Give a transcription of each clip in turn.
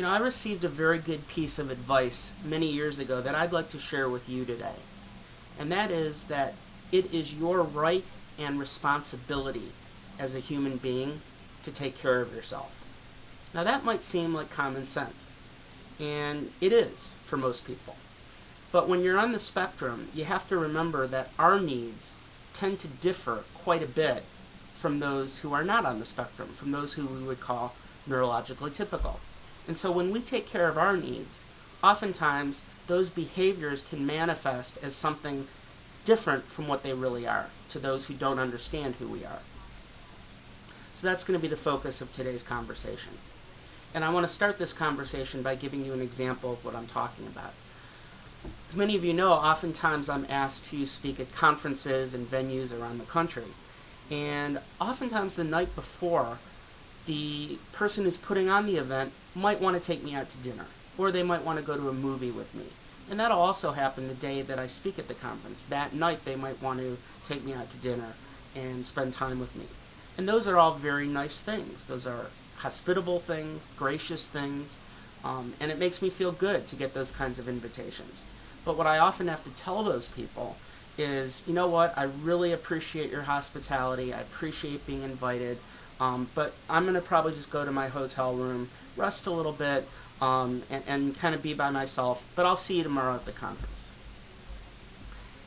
I received a very good piece of advice many years ago that I'd like to share with you today. And that is that it is your right and responsibility as a human being to take care of yourself. Now that might seem like common sense, and it is for most people. But when you're on the spectrum, you have to remember that our needs tend to differ quite a bit from those who are not on the spectrum, from those who we would call neurologically typical. And so when we take care of our needs, oftentimes those behaviors can manifest as something different from what they really are to those who don't understand who we are. So that's going to be the focus of today's conversation. And I want to start this conversation by giving you an example of what I'm talking about. As many of you know, oftentimes I'm asked to speak at conferences and venues around the country. And oftentimes the night before, the person who's putting on the event might want to take me out to dinner, or they might want to go to a movie with me. And that'll also happen the day that I speak at the conference. That night they might want to take me out to dinner and spend time with me. And those are all very nice things. Those are hospitable things, gracious things, and it makes me feel good to get those kinds of invitations. But what I often have to tell those people is, you know what, I really appreciate your hospitality, I appreciate being invited, but I'm going to probably just go to my hotel room, rest a little bit, and kind of be by myself, but I'll see you tomorrow at the conference.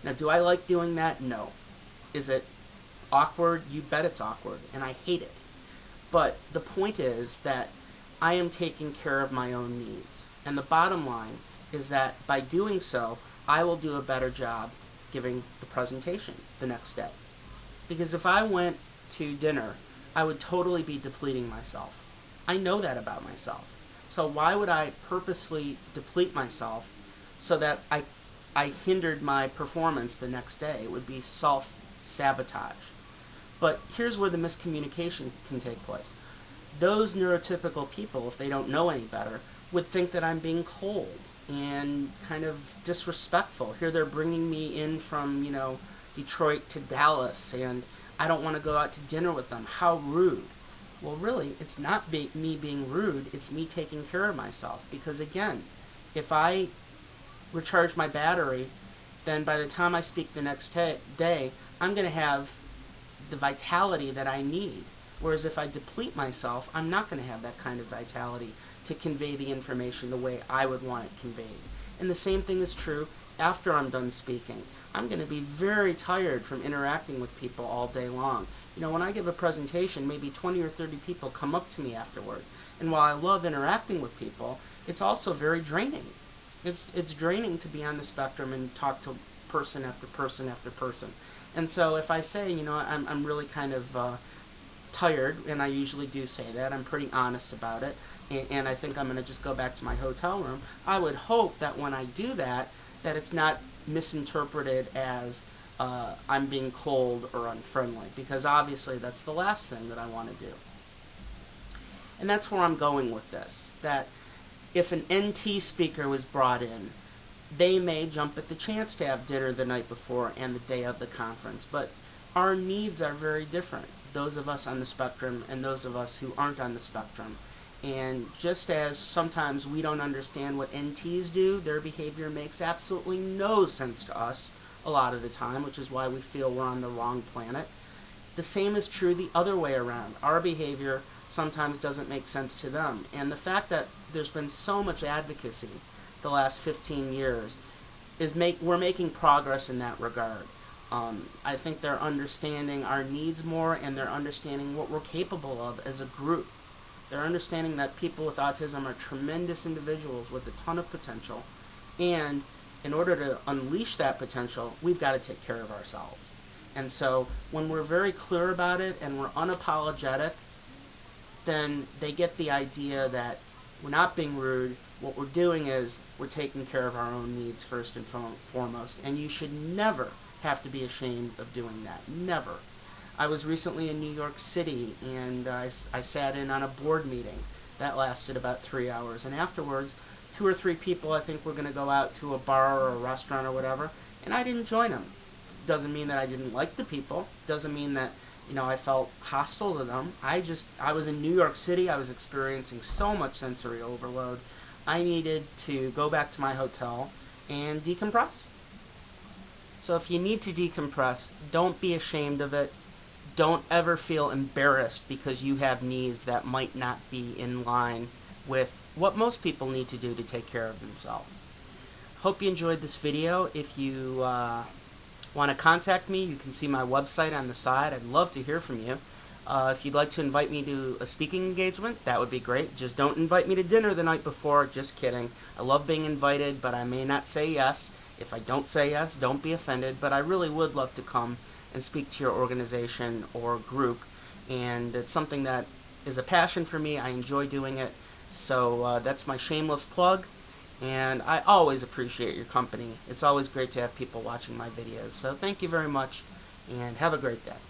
Now, do I like doing that? No. Is it awkward? You bet it's awkward, and I hate it. But the point is that I am taking care of my own needs. And the bottom line is that by doing so, I will do a better job giving the presentation the next day. Because if I went to dinner, I would totally be depleting myself. I know that about myself. So why would I purposely deplete myself so that I hindered my performance the next day? It would be self-sabotage. But here's where the miscommunication can take place. Those neurotypical people, if they don't know any better, would think that I'm being cold and kind of disrespectful. Here they're bringing me in from, Detroit to Dallas, and I don't want to go out to dinner with them. How rude. Well, really, it's not me being rude. It's me taking care of myself. Because, again, if I recharge my battery, then by the time I speak the next day, I'm going to have the vitality that I need. Whereas if I deplete myself, I'm not going to have that kind of vitality to convey the information the way I would want it conveyed. And the same thing is true after I'm done speaking. I'm going to be very tired from interacting with people all day long. When I give a presentation, maybe 20 or 30 people come up to me afterwards. And while I love interacting with people, it's also very draining. It's draining to be on the spectrum and talk to person after person after person. And so if I say, I'm really kind of tired, and I usually do say that, I'm pretty honest about it, and I think I'm going to just go back to my hotel room, I would hope that when I do that, that it's not misinterpreted as I'm being cold or unfriendly, because obviously that's the last thing that I want to do. And that's where I'm going with this, that if an NT speaker was brought in, they may jump at the chance to have dinner the night before and the day of the conference, but our needs are very different, those of us on the spectrum and those of us who aren't on the spectrum. And just as sometimes we don't understand what NTs do, their behavior makes absolutely no sense to us a lot of the time, which is why we feel we're on the wrong planet. The same is true the other way around. Our behavior sometimes doesn't make sense to them. And the fact that there's been so much advocacy the last 15 years is we're making progress in that regard. I think they're understanding our needs more, and they're understanding what we're capable of as a group. They're understanding that people with autism are tremendous individuals with a ton of potential, and in order to unleash that potential, we've got to take care of ourselves. And so when we're very clear about it and we're unapologetic, then they get the idea that we're not being rude. What we're doing is we're taking care of our own needs first and foremost, and you should never have to be ashamed of doing that. Never. I was recently in New York City, and I sat in on a board meeting. That lasted about 3 hours, and afterwards, 2 or 3 people I think were going to go out to a bar or a restaurant or whatever, and I didn't join them. Doesn't mean that I didn't like the people. Doesn't mean that I felt hostile to them. I was in New York City. I was experiencing so much sensory overload. I needed to go back to my hotel and decompress. So if you need to decompress, don't be ashamed of it. Don't ever feel embarrassed because you have needs that might not be in line with what most people need to do to take care of themselves. Hope you enjoyed this video. If you want to contact me, you can see my website on the side. I'd love to hear from you. If you'd like to invite me to a speaking engagement, that would be great. Just don't invite me to dinner the night before. Just kidding. I love being invited, but I may not say yes. If I don't say yes, don't be offended, but I really would love to come and speak to your organization or group, and it's something that is a passion for me. I enjoy doing it, so that's my shameless plug, and I always appreciate your company. It's always great to have people watching my videos, so thank you very much, and have a great day.